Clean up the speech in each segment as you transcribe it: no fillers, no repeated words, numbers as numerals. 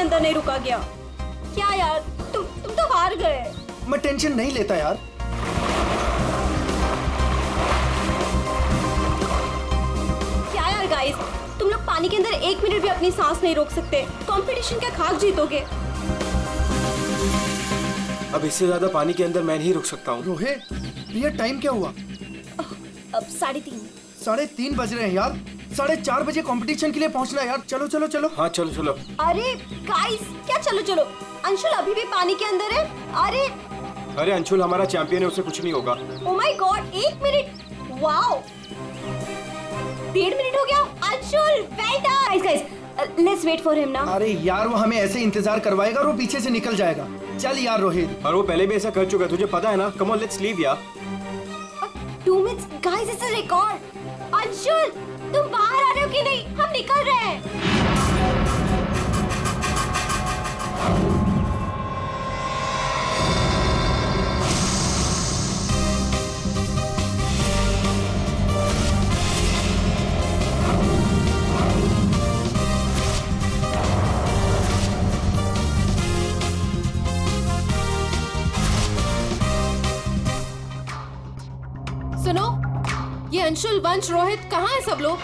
अंदर नहीं रुका गया। क्या यार, तुम तो हार गए। मैं टेंशन नहीं लेता यार। क्या यार गाइस, तुम लोग पानी के अंदर 1 मिनट भी अपनी सांस नहीं रोक सकते। कंपटीशन क्या खाक जीतोगे? अब इससे ज्यादा पानी के अंदर मैं नहीं रुक सकता हूँ। रोहित, प्रिया टाइम क्या हुआ? अब 3:30। 3:30 बज रहे हैं यार। 4:30 बजे कंपटीशन के लिए पहुंचना है यार। चलो चलो चलो। हाँ चलो चलो। अरे गाइस, क्या चलो चलो? अंशुल अभी भी पानी के अंदर है। अरे अंशुल हमारा चैंपियन है, उसे कुछ नहीं होगा। Oh my god, 1 minute. Wow, 1.5 minute हो गया। Anshul well done. Guys let's wait for him ना। अरे यार, वो हमें ऐसे इंतजार करवाएगा और वो पीछे से निकल जाएगा। चल यार रोहित। और वो पहले भी ऐसा कर चुका है, तुझे पता है ना। कम ऑन लेट्स लीव यार। 2 minutes guys, it's a record. Anshul तुम बाहर आ रहे हो कि नहीं? हम निकल रहे हैं। सुनो, ये अंशुल, वंश, रोहित कहाँ है सब लोग?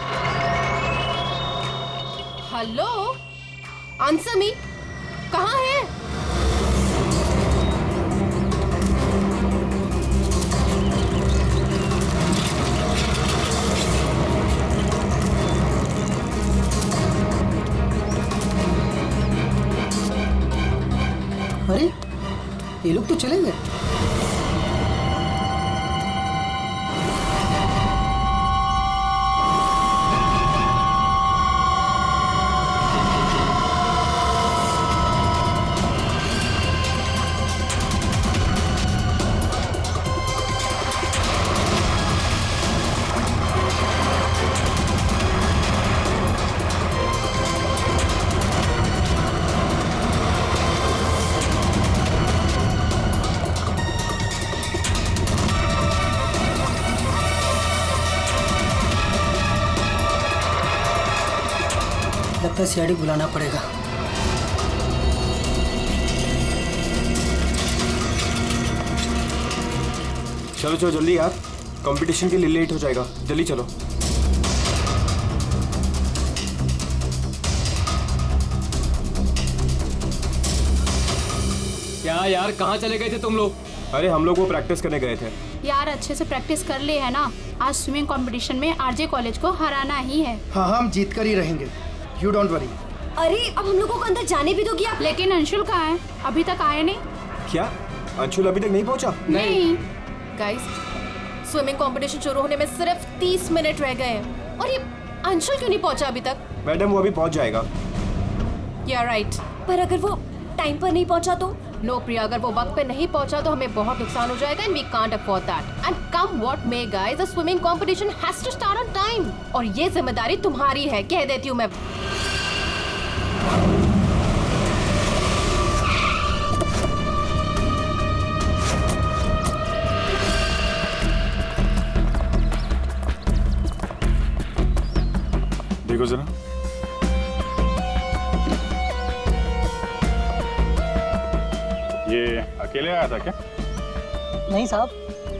हेलो, आंसर मी, कहाँ है? अरे ये लोग तो चले गए। लगता है सीआईडी बुलाना पड़ेगा। चलो चलो जल्दी यार, कंपटीशन के लिए लेट हो जाएगा। जल्दी चलो। क्या यार, कहाँ चले गए थे तुम लोग? अरे हम लोग वो प्रैक्टिस करने गए थे यार। अच्छे से प्रैक्टिस कर ले है ना। आज स्विमिंग कंपटीशन में आरजे कॉलेज को हराना ही है। हाँ हम जीत कर ही रहेंगे, यू डोंट वरी। अरे अब हम लोगों को अंदर जाने भी दोगी आप? लेकिन अंशुल कहाँ है? अभी तक आया नहीं। क्या अंशुल अभी तक नहीं पहुंचा? नहीं। गाइस, स्विमिंग कंपटीशन शुरू होने में सिर्फ 30 मिनट रह गए हैं और ये अंशुल क्यों नहीं पहुंचा अभी तक? मैडम वो अभी पहुंच जाएगा। या राइट। पर अगर वो टाइम पर नहीं पहुंचा तो? नो प्रिया, अगर वो वक्त पे नहीं पहुंचा तो हमें बहुत नुकसान हो जाएगा and we can't afford that. And come what may guys, the swimming competition has to start on time और ये जिम्मेदारी तुम्हारी है, कह देती हूँ मैं। देखो जरा, ये अकेले आया था क्या? नहीं साहब,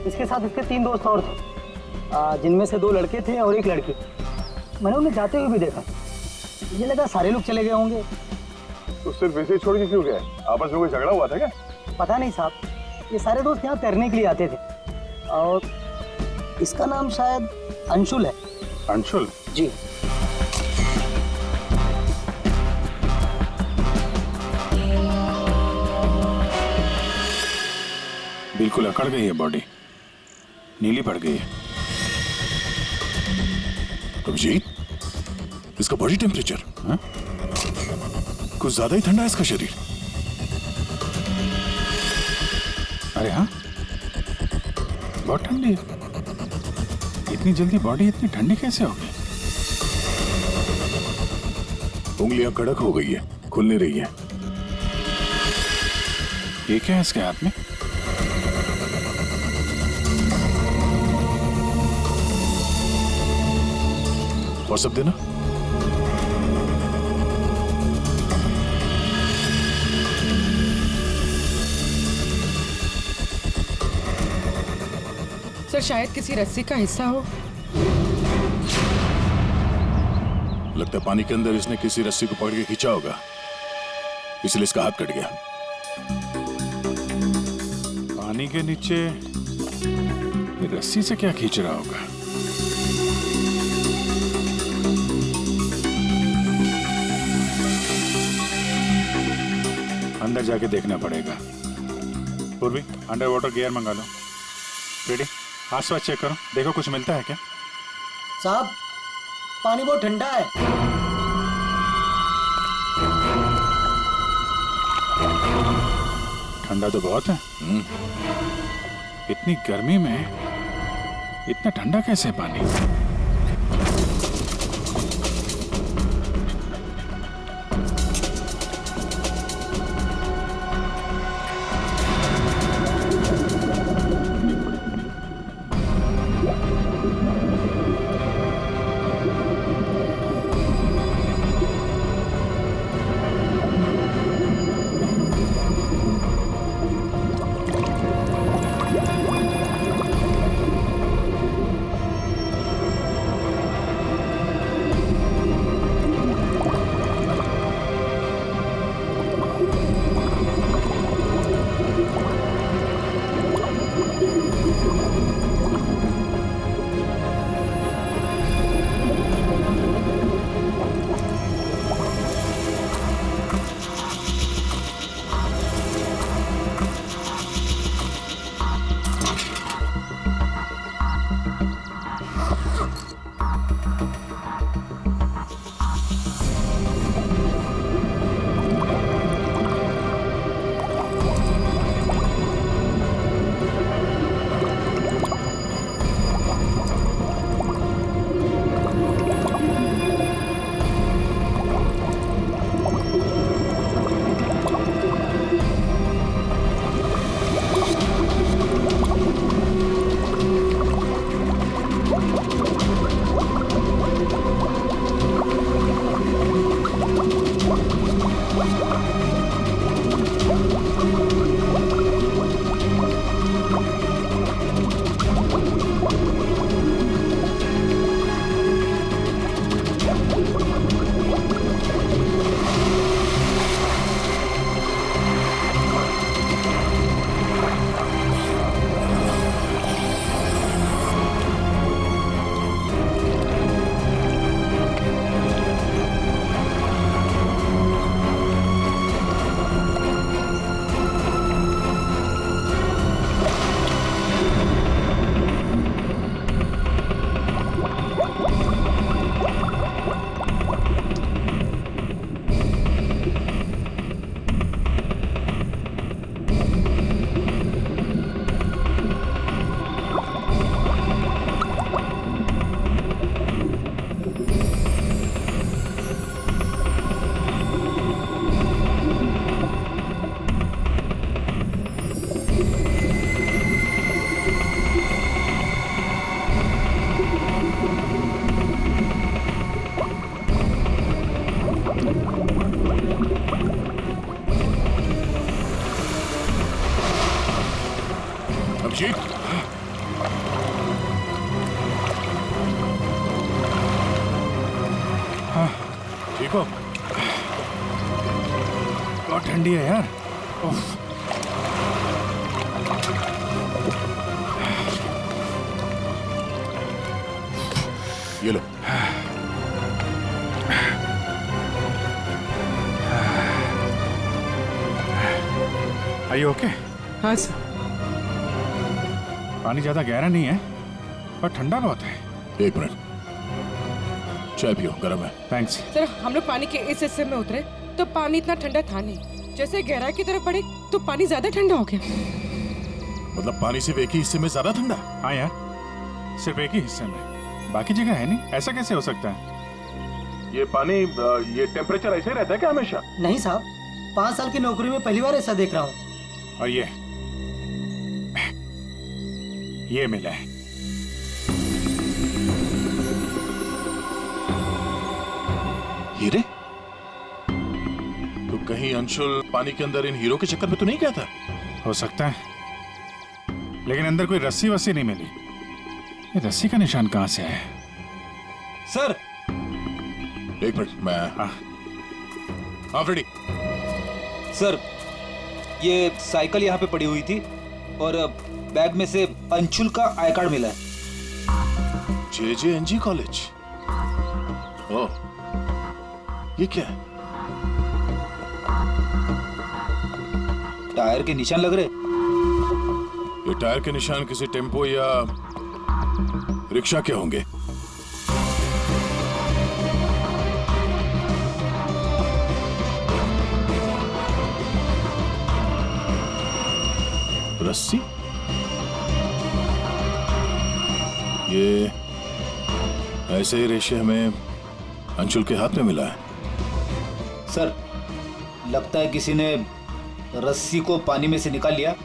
इसके साथ इसके 3 दोस्त और थे, जिनमें से 2 लड़के थे और 1 लड़की। मैंने उन्हें जाते हुए भी देखा। मुझे लगा सारे लोग चले गए होंगे। तो सिर्फ ऐसे ही छोड़ के क्यों गया? आपस में कोई झगड़ा हुआ था क्या? पता नहीं साहब, ये सारे दोस्त यहाँ तैरने के लिए आते थे और इसका नाम शायद अंशुल है। अंशुल? जी। बिल्कुल अकड़ गई है बॉडी, नीली पड़ गई है। अभिजीत, इसका बॉडी टेम्परेचर कुछ ज्यादा ही ठंडा है इसका शरीर। अरे हाँ, बहुत ठंडी है। इतनी जल्दी बॉडी इतनी ठंडी कैसे हो गई? उंगलियां कड़क हो गई है, खुल नहीं रही है। ये क्या है इसके हाथ में? और सब देना। सर शायद किसी रस्सी का हिस्सा हो। लगता है पानी के अंदर इसने किसी रस्सी को पकड़ के खींचा होगा, इसलिए इसका हाथ कट गया। पानी के नीचे ये रस्सी से क्या खींच रहा होगा? अंदर जाके देखना पड़ेगा। पूर्वी, अंडर वाटर गियर मंगा लो। रेडी? आसपास चेक करो, देखो कुछ मिलता है क्या? साहब पानी बहुत ठंडा है। ठंडा तो बहुत है। इतनी गर्मी में इतना ठंडा कैसे पानी? अभिजीत, हाँ ठीक हो? बहुत ठंडी है यार। उफ। ये लो। Are you okay? हाँ सर। पानी ज्यादा गहरा नहीं है पर ठंडा बहुत है। एक मिनट, चाय पियो, गर्म है। थैंक्स। सर हम लोग पानी के इस हिस्से में उतरे तो पानी इतना ठंडा था नहीं, जैसे गहराई की तरफ बढ़े तो पानी ज्यादा ठंडा हो गया। मतलब पानी सिर्फ एक ही हिस्से में ज्यादा ठंडा? हाँ यार, सिर्फ एक ही हिस्से में, बाकी जगह है नहीं। ऐसा कैसे हो सकता है? ये पानी, ये टेम्परेचर ऐसे ही रहता है क्या हमेशा? नहीं साहब, 5 साल की नौकरी में पहली बार ऐसा देख रहा हूँ। और ये मिला है। हीरे? तो कहीं अंशुल पानी के अंदर इन हीरो के चक्कर में तो नहीं गया था? हो सकता है, लेकिन अंदर कोई रस्सी वस्सी नहीं मिली। ये रस्सी का निशान कहाँ से आया? सर एक मिनट, मैं हाँ फ्रेडी। सर ये साइकिल यहाँ पे पड़ी हुई थी और बैग में से अंशुल का आई कार्ड मिला है। JJNG college. ओह, ये क्या है? टायर के निशान लग रहे। ये टायर के निशान किसी टेम्पो या रिक्शा के होंगे। रस्सी? ये ऐसे ही रेशे हमें अंशुल के हाथ में मिला है। सर लगता है किसी ने रस्सी को पानी में से निकाल लिया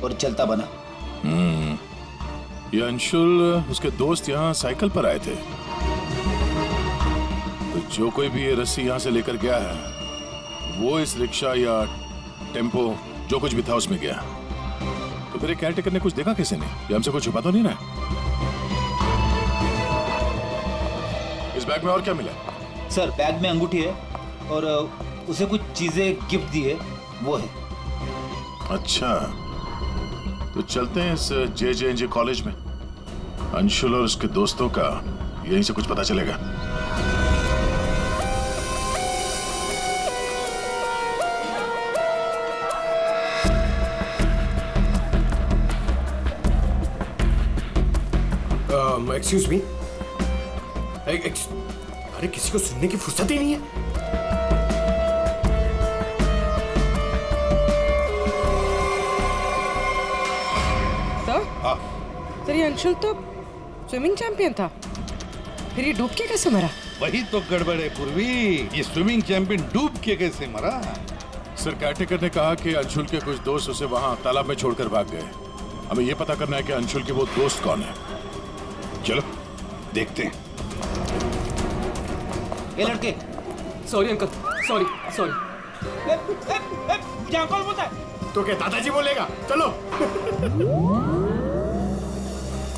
और चलता बना। ये अंशुल उसके दोस्त यहाँ साइकिल पर आए थे, तो जो कोई भी ये रस्सी यहाँ से लेकर गया है वो इस रिक्शा या टेम्पो जो कुछ भी था उसमें गया। तो फिर केयरटेकर ने कुछ देखा किसी ने? ये हमसे कुछ छुपा तो नहीं रहा? इस बैग में और क्या मिला? सर बैग में अंगूठी है और उसे कुछ चीजें गिफ्ट दी है, वो है। अच्छा, तो चलते हैं इस JJNG कॉलेज में। अंशुल और उसके दोस्तों का यहीं से कुछ पता चलेगा। Excuse me. अरे किसी को सुनने की फुर्सत ही नहीं है। सर ये अंशुल तो स्विमिंग चैंपियन था, फिर ये डूब के कैसे मरा? वही तो गड़बड़ है पूर्वी, ये स्विमिंग चैंपियन डूब के कैसे मरा? सर केयरटेकर ने कहा कि अंशुल के कुछ दोस्त उसे वहां तालाब में छोड़कर भाग गए। हमें यह पता करना है कि अंशुल के वो दोस्त कौन है। चलो देखते हैं। ये लड़के। Sorry uncle, sorry sorry. मुझे अंकल बोलता है तो क्या दादाजी बोलेगा? चलो।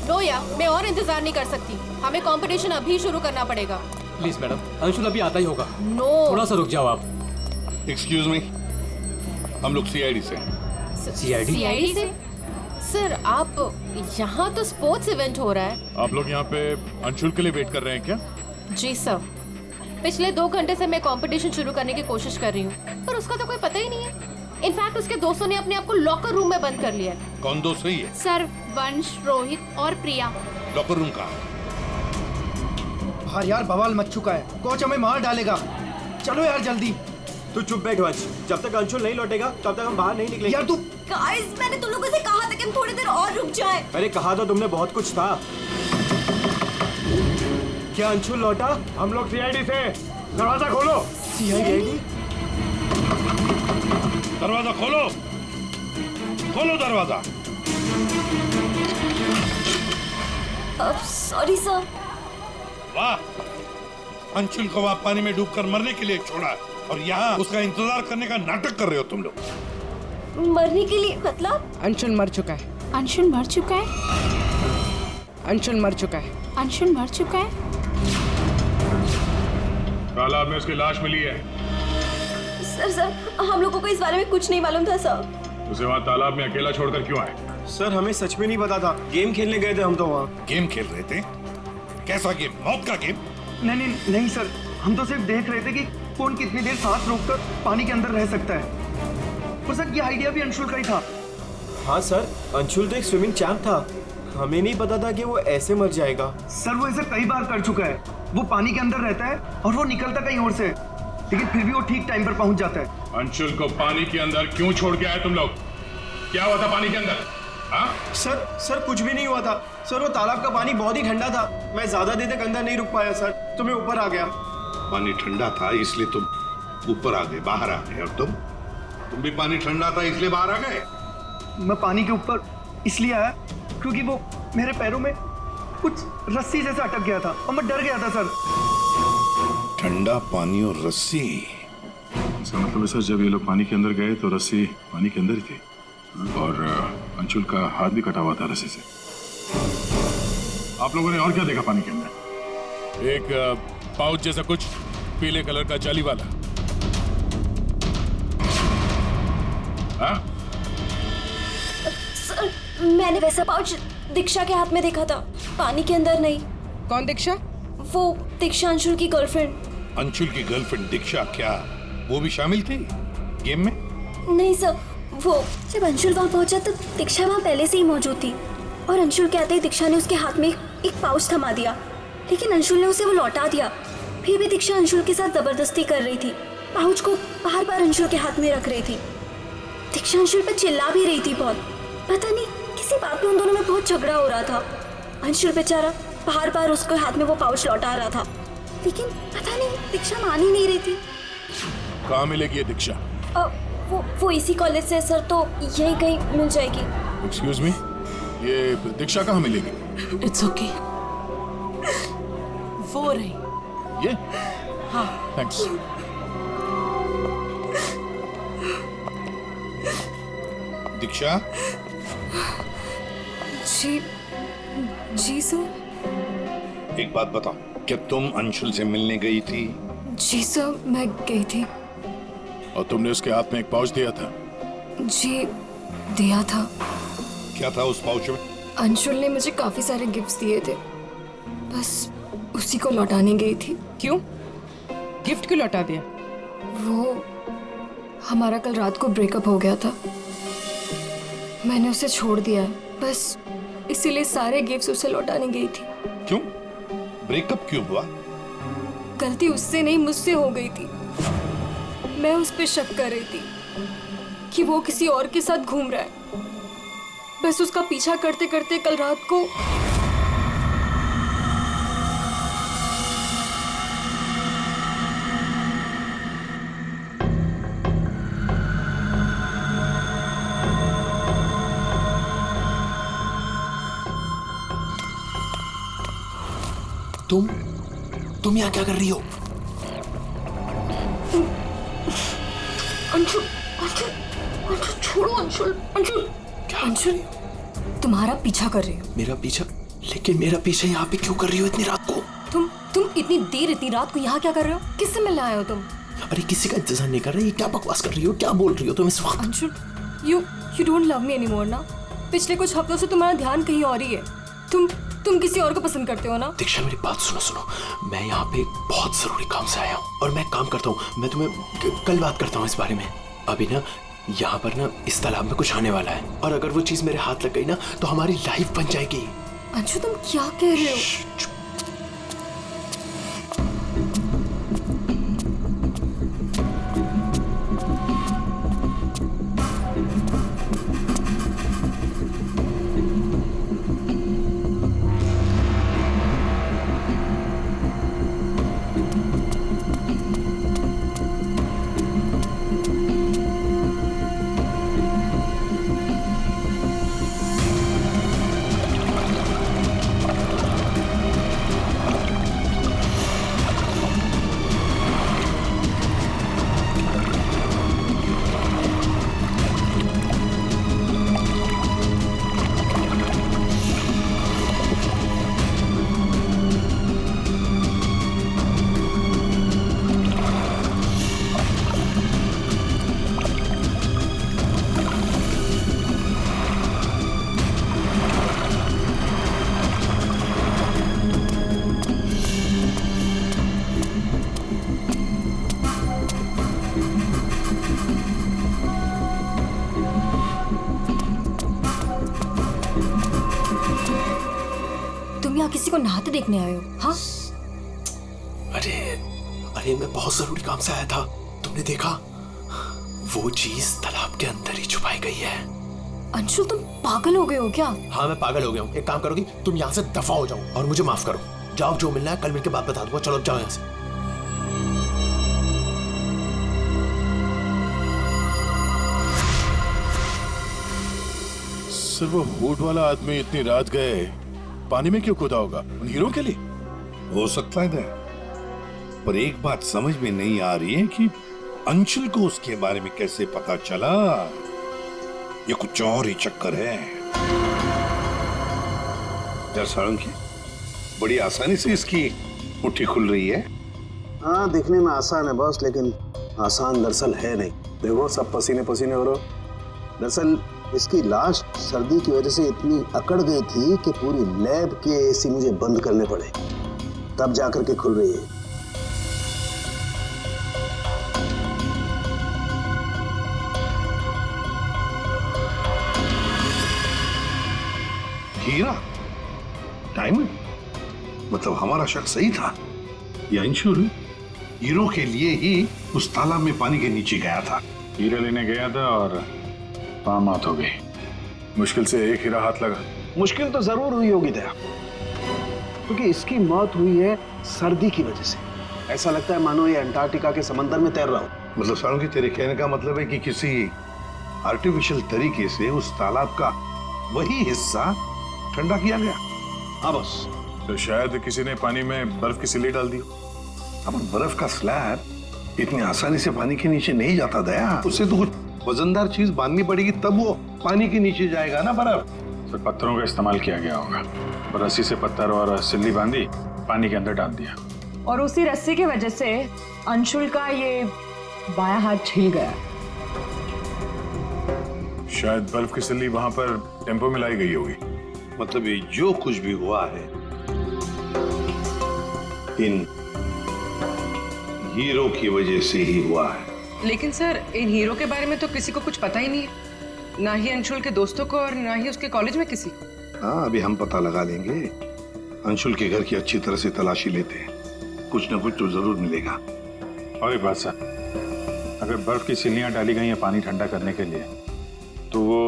नो यार, मैं और इंतजार नहीं कर सकती। हमें कंपटीशन अभी शुरू करना पड़ेगा। प्लीज मैडम, अंशुल अभी आता ही होगा। नो, थोड़ा सा रुक जाओ आप। एक्सक्यूज मी, हम लोग CID से। CID से? सर आप यहाँ तो स्पोर्ट्स इवेंट हो रहा है। आप लोग यहाँ पे अंशुल के लिए वेट कर रहे हैं क्या? जी सर, पिछले 2 घंटे से मैं कंपटीशन शुरू करने की कोशिश कर रही हूँ, पर उसका तो कोई पता ही नहीं है। इनफैक्ट उसके दोस्तों ने अपने आप को लॉकर रूम में बंद कर लिया है। कौन दोस्त सही है? सर वंश, रोहित और प्रिया। लॉकर रूम कहाँ? बाहर यार बवाल मच चुका है, कोच हमें मार डालेगा। चलो यार जल्दी। तू चुप बैठ वंश, जब तक अंशुल नहीं लौटेगा तब तक हम बाहर नहीं निकलेंगे। यार तू। गाइस मैंने तुम लोगों से कहा था कि हम थोड़ी देर और रुक जाएं। अरे कहा तो तुमने बहुत कुछ था। क्या अंशुल लौटा? हम लोग CID से। दरवाजा खोलो। CID? दरवाजा खोलो, खोलो दरवाजा। Sorry sir. वाह, अंशुल को वहां पानी में डूबकर मरने के लिए छोड़ा और यहाँ उसका इंतजार करने का नाटक कर रहे हो तुम लोग। मरने के लिए मतलब? अंशुल मर चुका है। अंशुल मर चुका है? अंशुल मर चुका है। अंशुल मर चुका है? तालाब में उसकी लाश मिली है। सर हम लोगों को इस बारे में कुछ नहीं मालूम था सर। उसे वहाँ तालाब में अकेला छोड़कर क्यों आए? सर हमें सच में नहीं पता था, गेम खेलने गए थे हम तो वहाँ। गेम खेल रहे थे? कैसा गेम? मौत का गेम? नहीं सर, हम तो सिर्फ देख रहे थे कि कौन कितनी देर सांस रोककर पानी के अंदर रह सकता है। और सर ये आइडिया भी अंशुल का ही था। हाँ सर, अंशुल तो एक स्विमिंग चैंप था, हमें नहीं पता था कि वो ऐसे मर जाएगा। सर वो ऐसे कई बार कर चुका है। वो पानी के अंदर रहता है और वो निकलता कहीं और से, लेकिन फिर भी वो ठीक टाइम पर पहुंच जाता है। अंशुल को पानी के अंदर क्यों छोड़ के आए तुम लोग? क्या हुआ था पानी के अंदर? हाँ? सर कुछ भी नहीं हुआ था सर, वो तालाब का पानी बहुत ही ठंडा था। मैं ज्यादा देर तक अंदर नहीं रुक पाया सर, तो मैं ऊपर आ गया। पानी ठंडा था इसलिए तुम ऊपर आ गए, बाहर आ गए। और तुम भी पानी ठंडा था इसलिए बाहर आ गए? मैं पानी के ऊपर इसलिए आया क्योंकि वो मेरे पैरों में कुछ रस्सी जैसा अटक गया था और मैं डर गया था सर। ठंडा पानी और रस्सी? इसका मतलब है सर, जब ये लोग पानी के अंदर गए तो रस्सी पानी के अंदर ही थी और अंशुल का हाथ भी कटा हुआ था रस्सी से। आप लोगों ने और क्या देखा पानी के अंदर? एक पाउच जैसा कुछ, पीले कलर का जाली वाला। हाँ? सर, मैंने वैसा पाउच दीक्षा के हाथ में देखा था, पानी के अंदर नहीं। कौन दीक्षा? वो दीक्षा अंशुल की गर्लफ्रेंड। अंशुल की गर्लफ्रेंड दीक्षा, क्या वो भी शामिल थी गेम में? नहीं सर, वो जब अंशुल वहाँ पहुंचा तब दीक्षा वहाँ पहले से ही मौजूद थी और अंशुल के आते ही दीक्षा ने उसके हाथ में एक पाउच थमा दिया, लेकिन अंशुल ने उसे वो लौटा दिया। फिर भी दीक्षा अंशुल के साथ जबरदस्ती कर रही थी, पाउच को बार बार अंशुल के हाथ में रख रही थी। दीक्षा अंशुल पर चिल्ला भी रही थी बहुत, पता नहीं किसी बात में उन दोनों में बहुत झगड़ा हो रहा था। अंशुल बेचारा बार बार उसके हाथ में वो पाउच लौटा रहा था, लेकिन पता नहीं दीक्षा मान ही नहीं रही थी। कहाँ मिलेगी ये दीक्षा? वो इसी कॉलेज से सर, तो यहीं कहीं मिल जाएगी। एक्सक्यूज मी, ये दीक्षा कहाँ मिलेगी? इट्स ओके, वो रही। ये? हाँ। थैंक्स। दीक्षा? जी सर। एक बात बताओ, क्या तुम अंशुल से मिलने गई थी? जी सर, मैं गई थी। और तुमने उसके हाथ में एक पाउच दिया था? जी दिया था। क्या था उस पाउच में? अंशुल ने मुझे काफी सारे गिफ्ट्स दिए थे, बस उसी को लौटाने गई थी। क्यों? गिफ्ट क्यों लौटा दिया? वो हमारा कल रात को ब्रेकअप हो गया था, मैंने उसे छोड़ दिया, बस इसीलिए सारे गिफ्ट्स उसे लौटाने गई थी। क्यों? ब्रेकअप क्यों हुआ? गलती उससे नहीं, मुझसे हो गई थी। मैं उस पे शक कर रही थी कि वो किसी और के साथ घूम रहा है, बस उसका पीछा करते करते कल रात को तुम यहाँ क्या कर रही हो? अंशुल, अंशुल, अंशुल छोड़ो अंशुल, अंशुल। क्या? अंशुल, तुम्हारा पीछा कर रही हो। मेरा पीछा? लेकिन मेरा पीछा यहाँ पे क्यों कर रही हो इतनी रात को? तुम इतनी देर इतनी रात को यहाँ क्या कर रहे हो? किससे मिलने आए हो तुम? अरे किसी का इंतजार नहीं कर रही, क्या बकवास कर रही हो, क्या बोल रही हो तुम इस वक्त? Anshul, you don't love me anymore ना? पिछले कुछ हफ्तों से तुम्हारा ध्यान कहीं और ही है। तुम किसी और को पसंद करते हो ना? दीक्षा मेरी बात सुनो, मैं यहाँ पे बहुत जरूरी काम से आया हूँ और मैं काम करता हूँ। मैं तुम्हें कल बात करता हूँ इस बारे में। अभी ना यहाँ पर ना इस तालाब में कुछ आने वाला है और अगर वो चीज मेरे हाथ लग गई ना तो हमारी लाइफ बन जाएगी। अंशु, तुम क्या कह रहे हो? किसी को नहाते देखने आए हो? हाँ? अरे मैं बहुत जरूरी काम से आया था। तुमने देखा? वो चीज तालाब के अंदर ही छुपाई गई है। अंशुल, तुम पागल हो गए हो क्या? हाँ, मैं पागल हो गया हूँ। एक काम करोगी, तुम यहाँ से दफा हो जाओ और मुझे माफ करो। जाओ, जो मिलना है कल मिलके बात बता दूंगा। चलो अब जाओ यहाँ से। सर, वो हुड वाला आदमी इतनी रात गए पानी में क्यों कूदा होगा? उन हीरो के लिए हो सकता है, पर एक बात समझ में नहीं आ रही है कि अंशुल को उसके बारे में कैसे पता चला। ये कुछ और ही चक्कर है। सारंगी, बड़ी आसानी से इसकी मुट्ठी खुल रही है। हाँ, दिखने में आसान है बॉस, लेकिन आसान दरअसल है नहीं। देखो सब पसीने पसीने हो रहे हो। दरअसल इसकी लाश सर्दी की वजह से इतनी अकड़ गई थी कि पूरी लैब के एसी मुझे बंद करने पड़े, तब जाकर के खुल रही है। हीरा, डायमंड, मतलब हमारा शक सही था। ये अंशुल हीरो के लिए ही उस तालाब में पानी के नीचे गया था। हीरा लेने गया था और पाम मौत हो गई। मुश्किल से एक हीरा हाथ लगा। मुश्किल तो जरूर हुई होगी दया, क्योंकि इसकी मौत हुई है सर्दी की वजह से। ऐसा लगता है मानो ये अंटार्कटिका के समंदर में तैर रहा हो। मतलब सालू तेरे कहने का मतलब है कि किसी आर्टिफिशियल तरीके से उस तालाब का वही हिस्सा ठंडा किया गया। हाँ बस, तो शायद किसी ने पानी में बर्फ की सिल्ली डाल दी। अब बर्फ का स्लैब इतनी आसानी से पानी के नीचे नहीं जाता दया, उससे तो कुछ वजनदार चीज बांधनी पड़ेगी, तब वो पानी के नीचे जाएगा ना बर्फ। तो पत्थरों का इस्तेमाल किया गया होगा। रस्सी से पत्थर और सिल्ली बांधी, पानी के अंदर डाल दिया। और उसी रस्सी की वजह से अंशुल का ये बायां हाथ छिल गया। शायद बर्फ की सिल्ली वहां पर टेम्पो में लाई गई होगी। मतलब ये जो कुछ भी हुआ है इन हीरो की वजह से ही हुआ है। लेकिन सर, इन हीरो के बारे में तो किसी को कुछ पता ही नहीं है, ना ही अंशुल के दोस्तों को और ना ही उसके कॉलेज में किसी को। हाँ, अभी हम पता लगा लेंगे। अंशुल के घर की अच्छी तरह से तलाशी लेते हैं, कुछ ना कुछ तो जरूर मिलेगा। और एक बात सर, अगर बर्फ की सिल्लियां डाली गई हैं पानी ठंडा करने के लिए, तो वो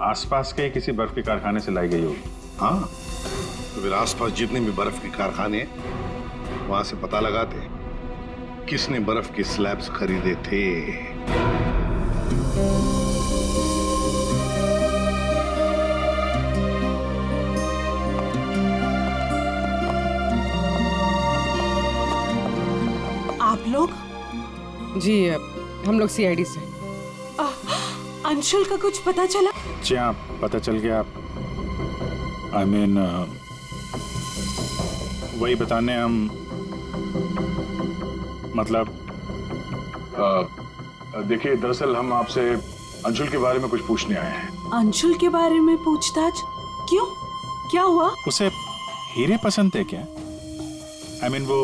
आसपास के किसी बर्फ के कारखाने से लाई गई होगी। हाँ, तो फिर आसपास जितने भी बर्फ के कारखाने, वहां से पता लगाते किसने बर्फ के स्लैब्स खरीदे थे। आप लोग? जी, हम लोग सीआईडी से। अंशुल का कुछ पता चला? जी हाँ, पता चल गया। I mean, वही बताने हम, मतलब देखिए, दरअसल हम आपसे अंशुल के बारे में कुछ पूछने आए हैं। अंशुल के बारे में पूछताछ? क्यों? क्या हुआ? उसे हीरे पसंद थे क्या? I mean, वो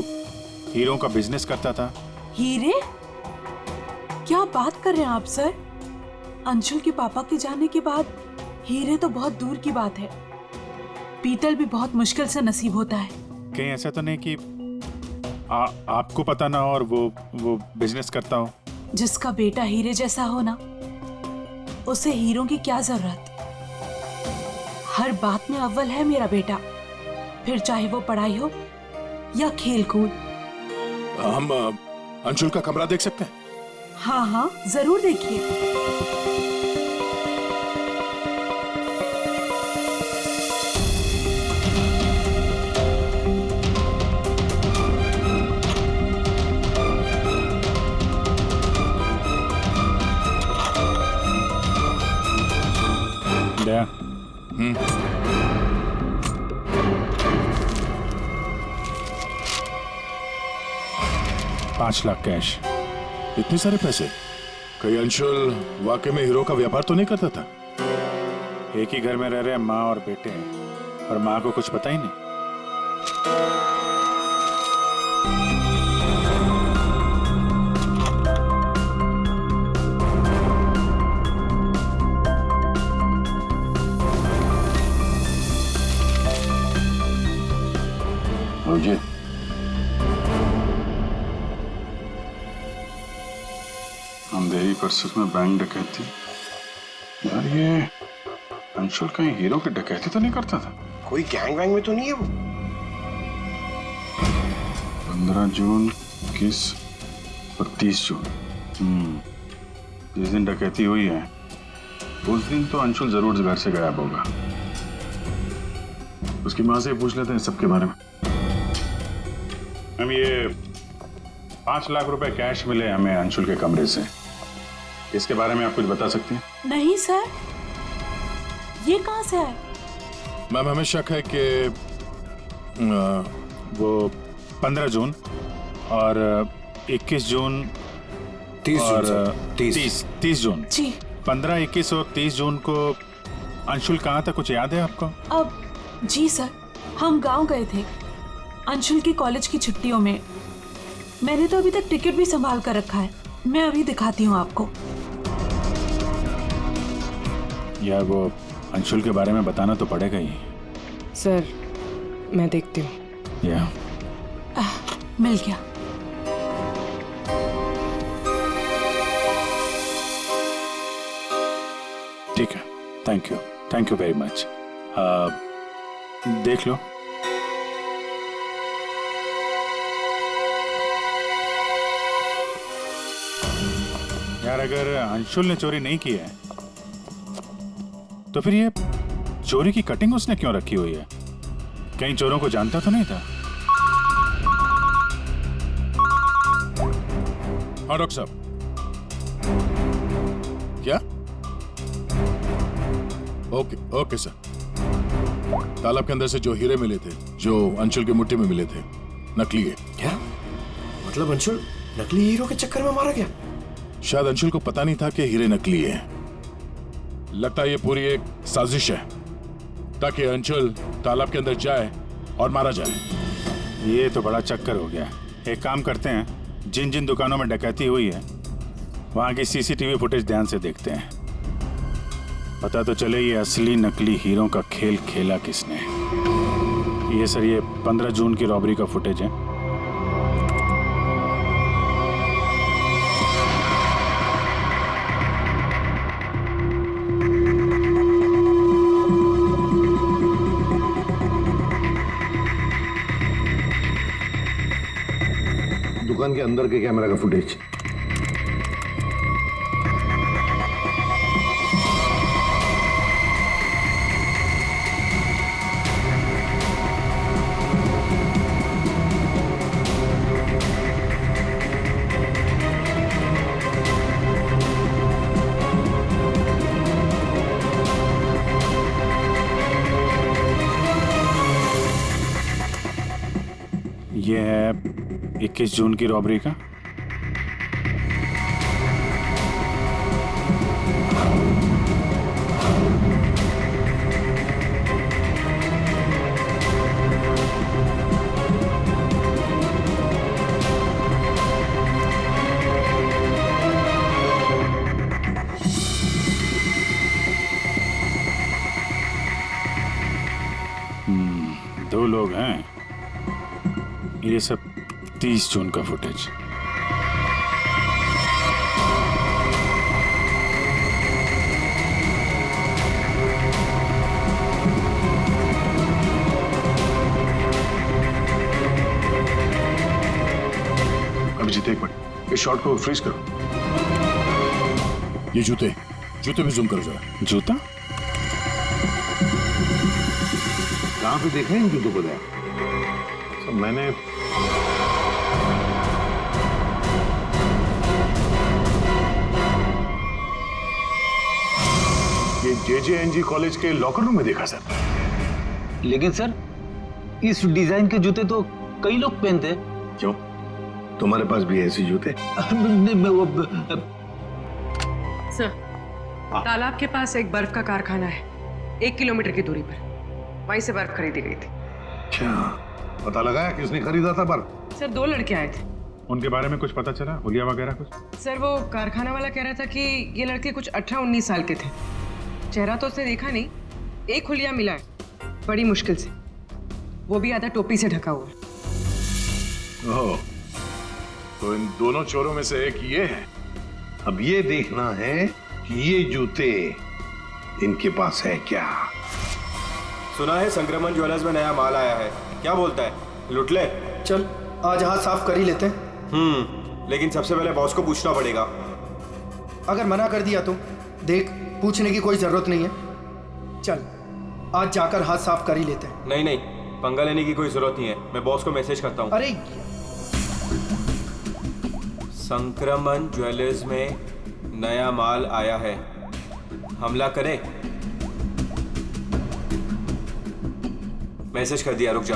हीरों का बिजनेस करता था। हीरे? क्या बात कर रहे हैं आप सर? अंशुल के पापा के जाने के बाद हीरे तो बहुत दूर की बात है। पीतल भी बहुत मुश्किल से नसीब होता है। कहीं ऐसा तो नहीं कि आपको पता ना हो और वो बिजनेस करता हो? जिसका बेटा हीरे जैसा हो ना, उसे हीरों की क्या जरूरत। हर बात में अव्वल है मेरा बेटा, फिर चाहे वो पढ़ाई हो या खेल कूद। हम अंशुल का कमरा देख सकते हैं? हाँ हाँ, जरूर देखिए। दया, 5 लाख कैश। इतने सारे पैसे? कहीं अंशुल वाकई में हीरो का व्यापार तो नहीं करता था? एक ही घर में रह रहे हैं माँ और बेटे हैं, और माँ को कुछ पता ही नहीं। मुझे अंधेरी परसों में बैंक डकैती। यार, ये अंशुल कहीं हीरो की डकैती तो नहीं करता था? कोई गैंग वैंग में तो नहीं है वो? 15 जून, 21 और 30 जून। जिस दिन डकैती हुई है उस दिन तो अंशुल जरूर घर से गायब होगा। उसकी माँ से पूछ लेते हैं सबके बारे में। हम ये 5 लाख रुपए कैश मिले हमें अंशुल के कमरे से, इसके बारे में आप कुछ बता सकती हैं? नहीं सर, ये कहाँ से आए? मैम, हमें शक है कि वो 15 जून और 21 जून 30 और जून सर, 30 जून जी 15, 21 और 30 जून को अंशुल कहाँ था, कुछ याद है आपको? अब जी सर, हम गांव गए थे अंशुल की कॉलेज की छुट्टियों में। मैंने तो अभी तक टिकट भी संभाल कर रखा है, मैं अभी दिखाती हूँ आपको। यार वो अंशुल के बारे में बताना तो पड़ेगा ही। सर मैं देखती हूँ। या मिल गया। ठीक है, थैंक यू वेरी मच। देख लो। यार अगर अंशुल ने चोरी नहीं की है तो फिर ये चोरी की कटिंग उसने क्यों रखी हुई है? कहीं चोरों को जानता तो नहीं था? हाँ डॉक्टर साहब। क्या? Okay sir. तालाब के अंदर से जो हीरे मिले थे, जो अंशुल की मुट्ठी में मिले थे, नकली है। क्या मतलब? अंशुल नकली हीरो के चक्कर में मारा गया? शायद अंशुल को पता नहीं था कि हीरे नकली है। लगता है ये पूरी एक साजिश है ताकि अंशुल तालाब के अंदर जाए और मारा जाए। ये तो बड़ा चक्कर हो गया। एक काम करते हैं, जिन जिन दुकानों में डकैती हुई है वहां की सीसीटीवी फुटेज ध्यान से देखते हैं, पता तो चले ये असली नकली हीरो का खेल खेला किसने। ये सर, ये 15 जून की रॉबरी का फुटेज है। दुकान के अंदर के कैमरा का फुटेज। ये है 21 जून की रॉबरी का। दो लोग हैं। ये सब 30 जून का फुटेज। अभिजीत एक मिनट, इस शॉट को फ्रीज करो। ये जूते भी जूम करो जरा। जूता कहाँ पे देखा है इन जूतों को? सब मैंने ये JJNG कॉलेज के लॉकर रूम में देखा सर। लेकिन सर, इस डिजाइन के जूते तो कई लोग पहनते हैं। क्यों, तुम्हारे पास भी ऐसे जूते? सर, तालाब के पास एक बर्फ का कारखाना है, 1 किलोमीटर की दूरी पर। वहीं से बर्फ खरीदी गई थी। क्या पता लगाया किसने खरीदा था बर्फ? सर 2 लड़के आए थे। उनके बारे में कुछ पता चला? हुलिया वगैरह कुछ? सर वो कारखाना वाला कह रहा था कि ये लड़के कुछ 18-19 साल के थे। चेहरा तो उसने देखा नहीं, एक हुलिया मिला है बड़ी मुश्किल से, वो भी आधा टोपी से ढका हुआ है। ओह, तो इन दोनों चोरों में से एक ये है। अब ये देखना है कि ये जूते इनके पास है क्या। सुना है संक्रमण ज्वेलर्स में नया माल आया है, क्या बोलता है, लुट ले? चल आज हाथ साफ कर ही लेते हैं। लेकिन सबसे पहले बॉस को पूछना पड़ेगा। अगर मना कर दिया तो देख, पूछने की कोई जरूरत नहीं है। चल आज जाकर हाथ साफ कर ही लेते हैं। नहीं, पंगा लेने की कोई जरूरत नहीं है, मैं बॉस को मैसेज करता हूँ। अरे संक्रमण ज्वेलर्स में नया माल आया है, हमला करे? मैसेज कर दिया, रुक जा।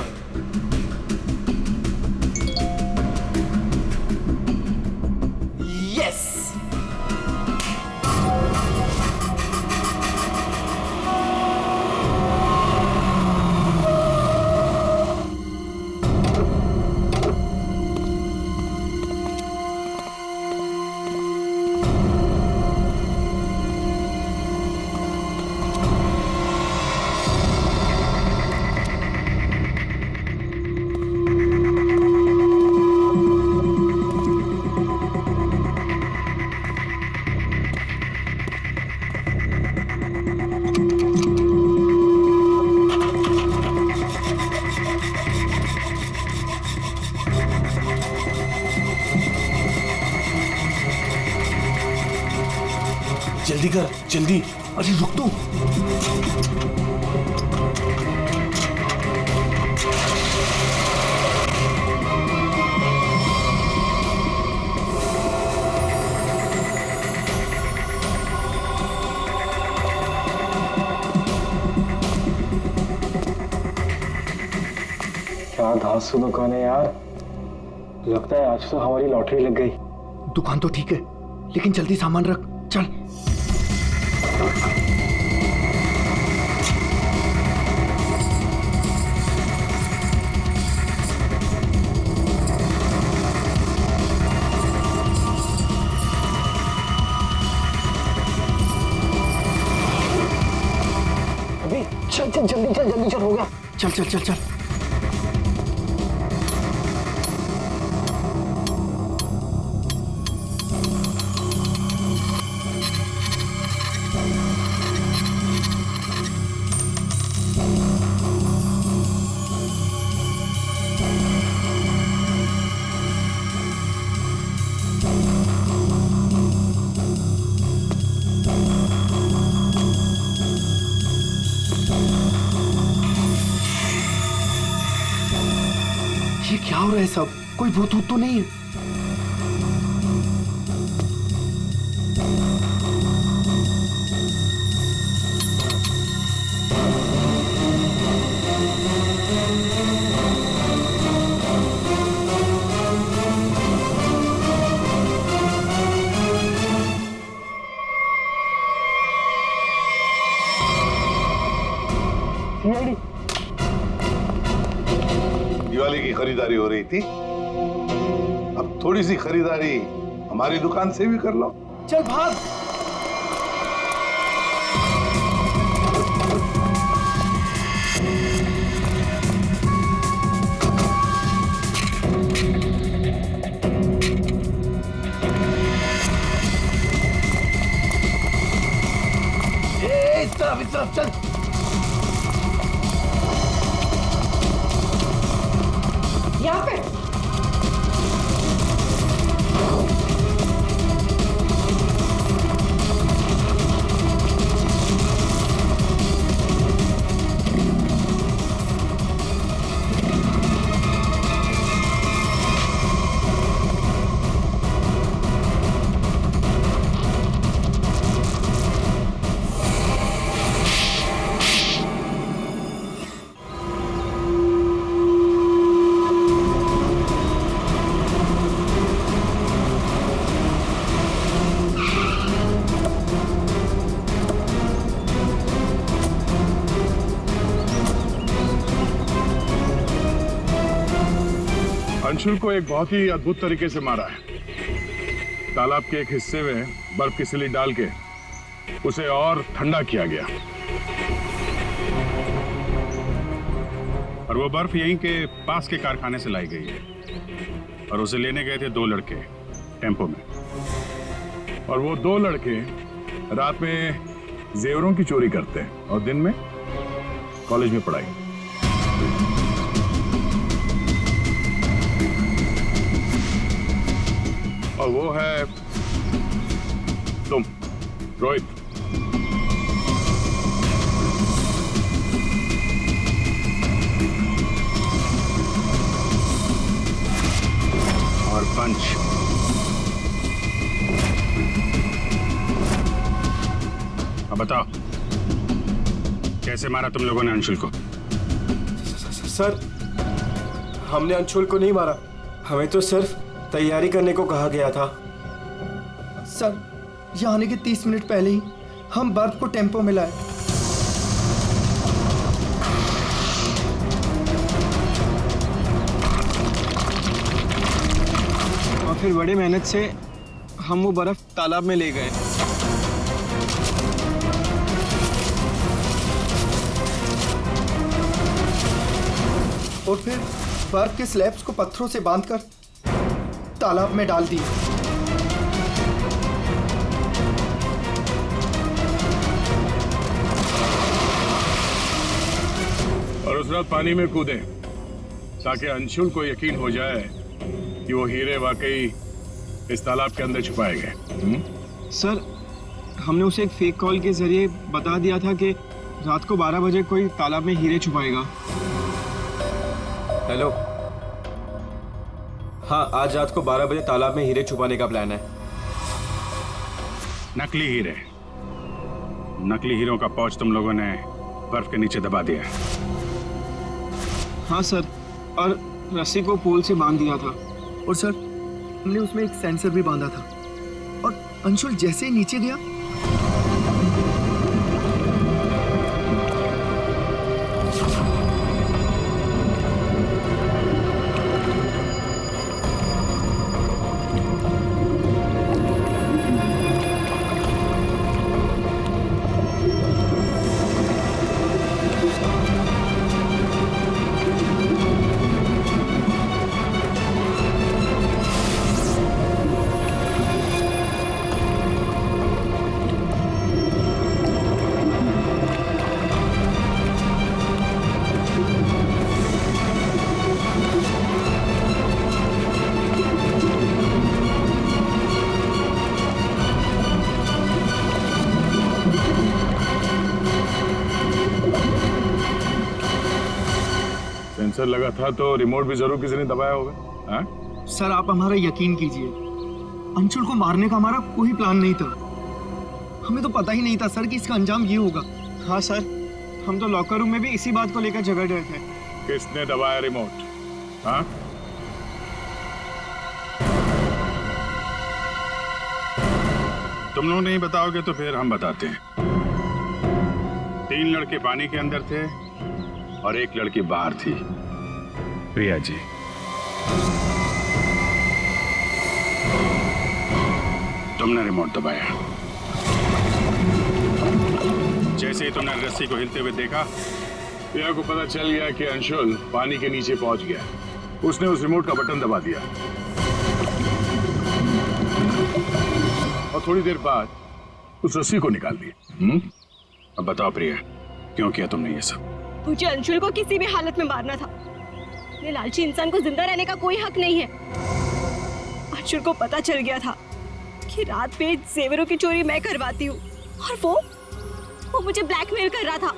जल्दी कर, जल्दी। अरे रुक तो। क्या धांसू दुकान है यार, लगता है आज तो हमारी लॉटरी लग गई। दुकान तो ठीक है, लेकिन जल्दी सामान रख, चल। अभी चल चल जल्दी चल, जल्दी चल, हो गया। चल चल चल चल। ये क्या हो रहा है सब? कोई भूत तो नहीं है? दिवाली की खरीदारी हो रही थी, अब थोड़ी सी खरीदारी हमारी दुकान से भी कर लो। चल भाग। इस तरफ चल। यहाँ पे अंशुल को एक बहुत ही अद्भुत तरीके से मारा है। तालाब के एक हिस्से में बर्फ की सिल्ली डाल के उसे और ठंडा किया गया, और वो बर्फ यहीं के पास के कारखाने से लाई गई है, और उसे लेने गए थे 2 लड़के टेम्पो में। और वो 2 लड़के रात में जेवरों की चोरी करते हैं और दिन में कॉलेज में पढ़ाई। और वो है तुम, रोहित। और पंच। अब बताओ, कैसे मारा तुम लोगों ने अंशुल को? सर, हमने अंशुल को नहीं मारा, हमें तो सिर्फ तैयारी करने को कहा गया था। सर, यहाँ आने के 30 मिनट पहले ही हम बर्फ को टेम्पो में लाए। और फिर बड़ी मेहनत से हम वो बर्फ तालाब में ले गए। और फिर बर्फ के स्लैब्स को पत्थरों से बांधकर तालाब में डाल दिए। और उस रात पानी में कूदे ताकि अंशुल को यकीन हो जाए कि वो हीरे वाकई इस तालाब के अंदर छुपाए गए। सर, हमने उसे एक फेक कॉल के जरिए बता दिया था कि रात को 12 बजे कोई तालाब में हीरे छुपाएगा। हेलो, हाँ, आज रात को 12 बजे तालाब में हीरे छुपाने का प्लान है। नकली हीरे, नकली हीरों का पाउच तुम लोगों ने बर्फ के नीचे दबा दिया। हाँ सर, और रस्सी को पोल से बांध दिया था। और सर, हमने उसमें एक सेंसर भी बांधा था, और अंशुल जैसे ही नीचे गया सेंसर लगा था तो रिमोट भी जरूर किसी ने दबाया होगा। हाँ? सर, आप हमारा यकीन कीजिए, अंशुल को मारने का हमारा कोई प्लान नहीं था। हमें तो पता ही नहीं था सर कि इसका अंजाम ये होगा। हाँ सर, हम तो लॉकर रूम में भी इसी बात को लेकर झगड़ रहे थे। किसने दबाया रिमोट? हाँ? तुम लोग नहीं बताओगे तो फिर हम बताते हैं। 3 लड़के पानी के अंदर थे और 1 लड़की बाहर थी, प्रिया जी। तुमने रिमोट दबाया। जैसे ही तुमने रस्सी को हिलते हुए देखा, प्रिया को पता चल गया कि अंशुल पानी के नीचे पहुंच गया। उसने उस रिमोट का बटन दबा दिया और थोड़ी देर बाद उस रस्सी को निकाल दिया। अब बताओ प्रिया, क्यों किया तुमने ये सब? मुझे अंशुल को किसी भी हालत में मारना था। ये लालची इंसान को जिंदा रहने का कोई हक नहीं है। अंशुल को पता चल गया था कि रात में जेवरों की चोरी मैं करवाती हूँ, और वो मुझे ब्लैकमेल कर रहा था,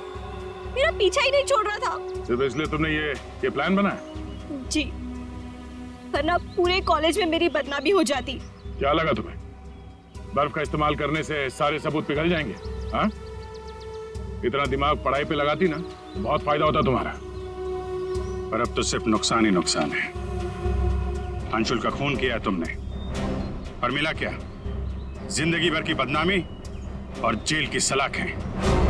मेरा पीछा ही नहीं छोड़ रहा था। सिर्फ इसलिए तुमने ये प्लान बनाया? जी, वरना पूरे कॉलेज में मेरी बदनामी हो जाती। क्या लगा तुम्हें बर्फ का इस्तेमाल करने से सारे सबूत पिघल जाएंगे? हाँ? इतना दिमाग पढ़ाई पे लगाती ना तो बहुत फायदा होता तुम्हारा। पर अब तो सिर्फ नुकसान ही नुकसान है। अंशुल का खून किया तुमने, और मिला क्या? जिंदगी भर की बदनामी और जेल की सलाखें।